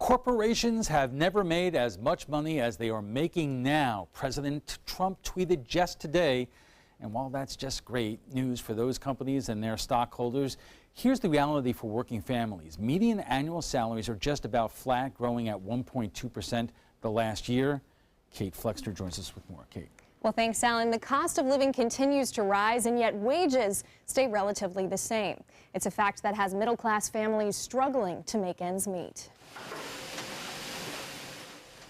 Corporations have never made as much money as they are making now. President Trump tweeted just today, and while that's just great news for those companies and their stockholders, here's the reality for working families. Median annual salaries are just about flat, growing at 1.2% the last year. Kate Flexner joins us with more. Kate. Well, thanks, Alan. The cost of living continues to rise, and yet wages stay relatively the same. It's a fact that has middle-class families struggling to make ends meet.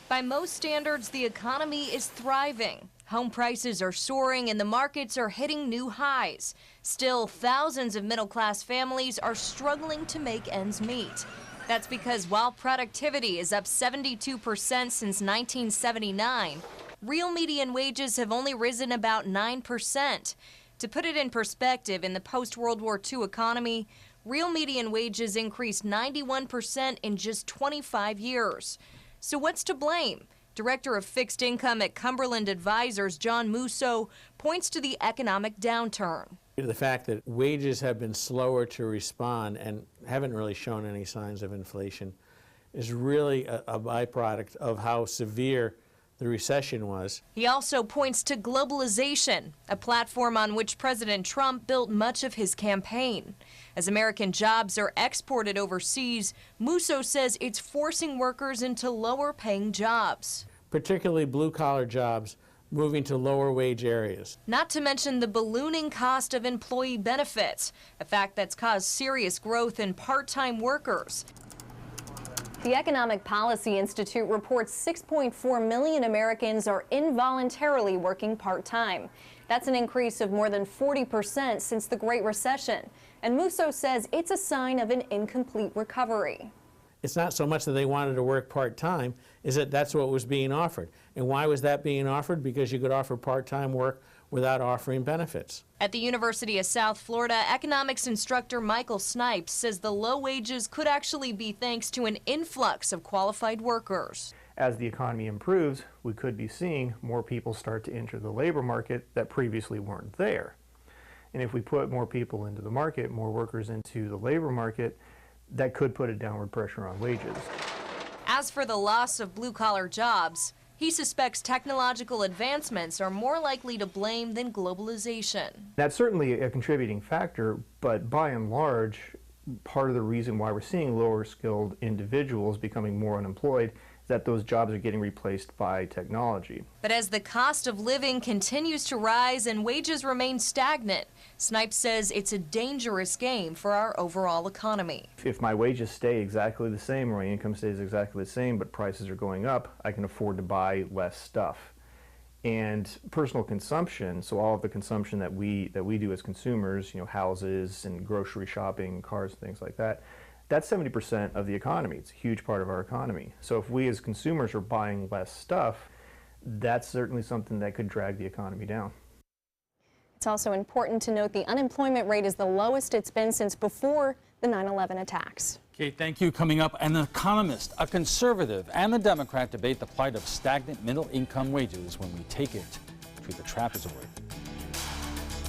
By most standards, the economy is thriving. Home prices are soaring and the markets are hitting new highs. Still, thousands of middle-class families are struggling to make ends meet. That's because while productivity is up 72% since 1979, real median wages have only risen about 9%. To put it in perspective, in the post-World War II economy, real median wages increased 91% in just 25 years. So what's to blame? Director of Fixed Income at Cumberland Advisors, John Musso, points to the economic downturn. The fact that wages have been slower to respond and haven't really shown any signs of inflation is really a byproduct of how severe the recession was. He also points to globalization, a platform on which President Trump built much of his campaign. As American jobs are exported overseas, Musso says it's forcing workers into lower-paying jobs. Particularly blue-collar jobs moving to lower wage areas. Not to mention the ballooning cost of employee benefits, a fact that's caused serious growth in part-time workers. The Economic Policy Institute reports 6.4 million Americans are involuntarily working part-time. That's an increase of more than 40% since the Great Recession. And Musso says it's a sign of an incomplete recovery. It's not so much that they wanted to work part-time, is that that's what was being offered. And why was that being offered? Because you could offer part-time work without offering benefits. At the University of South Florida, economics instructor Michael Snipes says the low wages could actually be thanks to an influx of qualified workers. As the economy improves, we could be seeing more people start to enter the labor market that previously weren't there. And if we put more people into the market, more workers into the labor market, that could put a downward pressure on wages. As for the loss of blue-collar jobs, he suspects technological advancements are more likely to blame than globalization. That's certainly a contributing factor, but by and large, part of the reason why we're seeing lower skilled individuals becoming more unemployed is that those jobs are getting replaced by technology. But as the cost of living continues to rise and wages remain stagnant, Snipes says it's a dangerous game for our overall economy. If my wages stay exactly the same or my income stays exactly the same but prices are going up, I can afford to buy less stuff. And personal consumption, so all of the consumption that we do as consumers, houses and grocery shopping, cars, things like that, that's 70% of the economy. It's a huge part of our economy. So if we as consumers are buying less stuff, that's certainly something that could drag the economy down. It's also important to note the unemployment rate is the lowest it's been since before the 9/11 attacks. Kate, thank you. Coming up, an economist, a conservative, and a Democrat debate the plight of stagnant middle-income wages when we take it to the trapezoid.